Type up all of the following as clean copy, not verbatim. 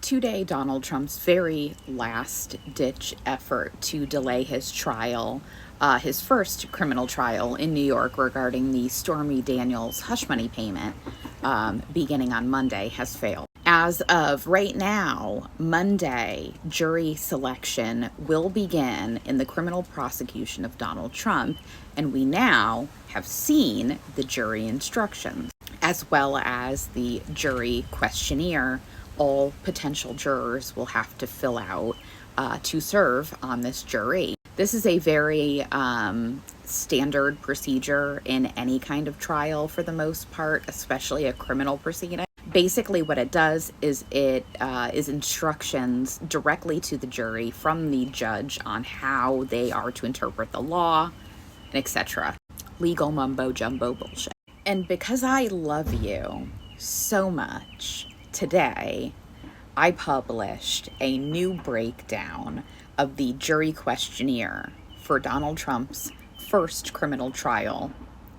Today, Donald Trump's very last-ditch effort to delay his trial, his first criminal trial in New York regarding the Stormy Daniels hush money payment, beginning on Monday, has failed. As of right now, Monday, jury selection will begin in the criminal prosecution of Donald Trump, and we now have seen the jury instructions, as well as the jury questionnaire all potential jurors will have to fill out to serve on this jury. This is a very standard procedure in any kind of trial for the most part, especially a criminal proceeding. Basically what it does is it is instructions directly to the jury from the judge on how they are to interpret the law, etc. Legal mumbo jumbo bullshit. And because I love you so much, today, I published a new breakdown of the jury questionnaire for Donald Trump's first criminal trial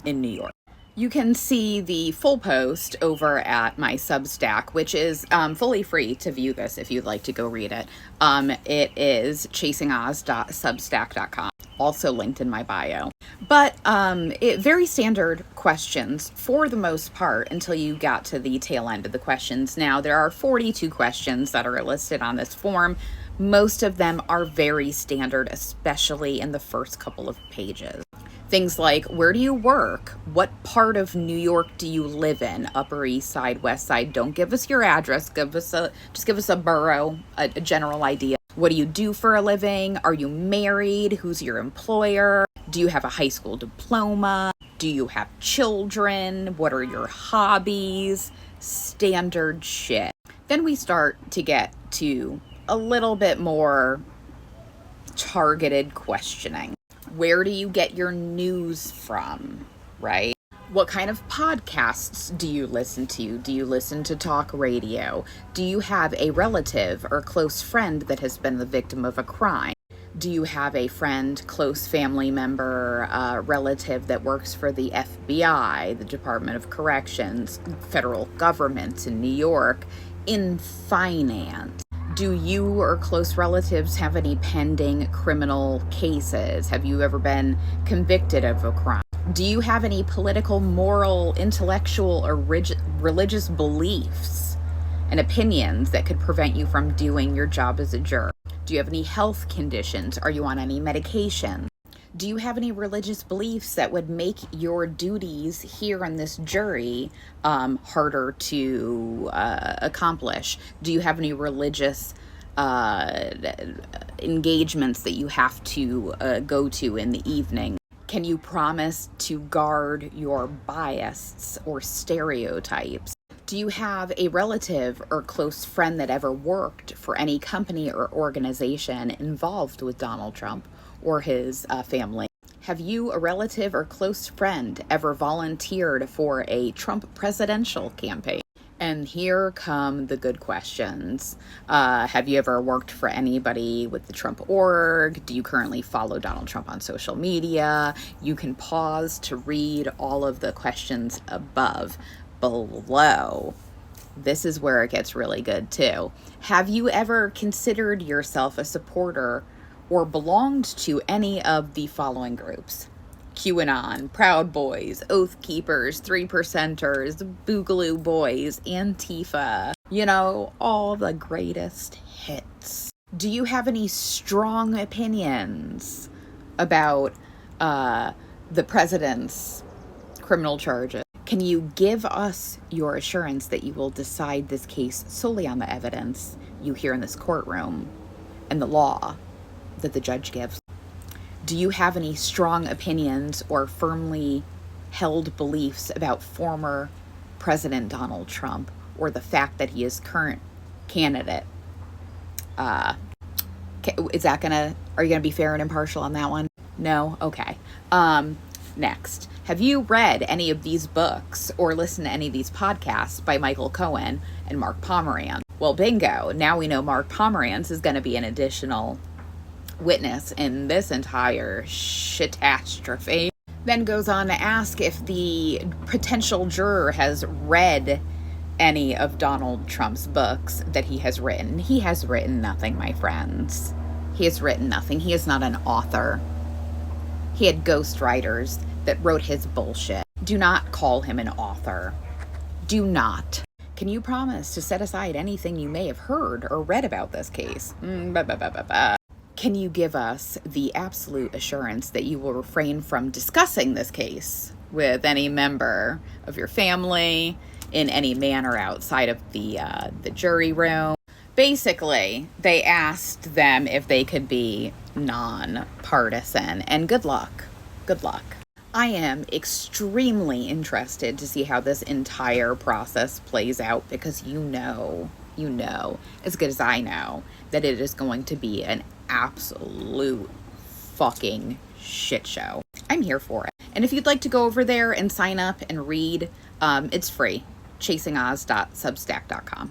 in New York. You can see the full post over at my Substack, which is fully free to view this if you'd like to go read it. It is chasingoz.substack.com. Also linked in my bio. But very standard questions for the most part until you got to the tail end of the questions. Now, there are 42 questions that are listed on this form. Most of them are very standard, especially in the first couple of pages. Things like, where do you work? What part of New York do you live in? Upper East Side, West Side? Don't give us your address. Just give us a borough, a general idea. What do you do for a living? Are you married? Who's your employer? Do you have a high school diploma? Do you have children? What are your hobbies? Standard shit. Then we start to get to a little bit more targeted questioning. Where do you get your news from, right? What kind of podcasts do you listen to? Do you listen to talk radio? Do you have a relative or close friend that has been the victim of a crime? Do you have a friend, close family member, relative that works for the FBI, the Department of Corrections, federal government in New York, in finance? Do you or close relatives have any pending criminal cases? Have you ever been convicted of a crime? Do you have any political, moral, intellectual, or religious beliefs and opinions that could prevent you from doing your job as a juror? Do you have any health conditions? Are you on any medication? Do you have any religious beliefs that would make your duties here on this jury harder to accomplish? Do you have any religious engagements that you have to go to in the evening? Can you promise to guard your biases or stereotypes? Do you have a relative or close friend that ever worked for any company or organization involved with Donald Trump or his family? Have you, a relative or close friend, ever volunteered for a Trump presidential campaign? And here come the good questions. Have you ever worked for anybody with the Trump org? Do you currently follow Donald Trump on social media? You can pause to read all of the questions above. Below, this is where it gets really good too. Have you ever considered yourself a supporter or belonged to any of the following groups? QAnon, Proud Boys, Oath Keepers, 3%ers, Boogaloo Boys, Antifa, all the greatest hits. Do you have any strong opinions about the president's criminal charges? Can you give us your assurance that you will decide this case solely on the evidence you hear in this courtroom and the law that the judge gives? Do you have any strong opinions or firmly held beliefs about former President Donald Trump or the fact that he is current candidate? Are you gonna be fair and impartial on that one? No? Okay. Next, have you read any of these books or listened to any of these podcasts by Michael Cohen and Mark Pomerantz? Well, bingo. Now we know Mark Pomerantz is going to be an additional witness in this entire shitastrophe. Then goes on to ask if the potential juror has read any of Donald Trump's books that he has written. He has written nothing, my friends. He has written nothing. He is not an author. He had ghostwriters that wrote his bullshit. Do not call him an author. Do not. Can you promise to set aside anything you may have heard or read about this case? Can you give us the absolute assurance that you will refrain from discussing this case with any member of your family in any manner outside of the jury room? Basically, they asked them if they could be nonpartisan, and good luck. Good luck. I am extremely interested to see how this entire process plays out, because you know, as good as I know, that it is going to be an absolute fucking shit show. I'm here for it. And if you'd like to go over there and sign up and read, it's free. chasingoz.substack.com.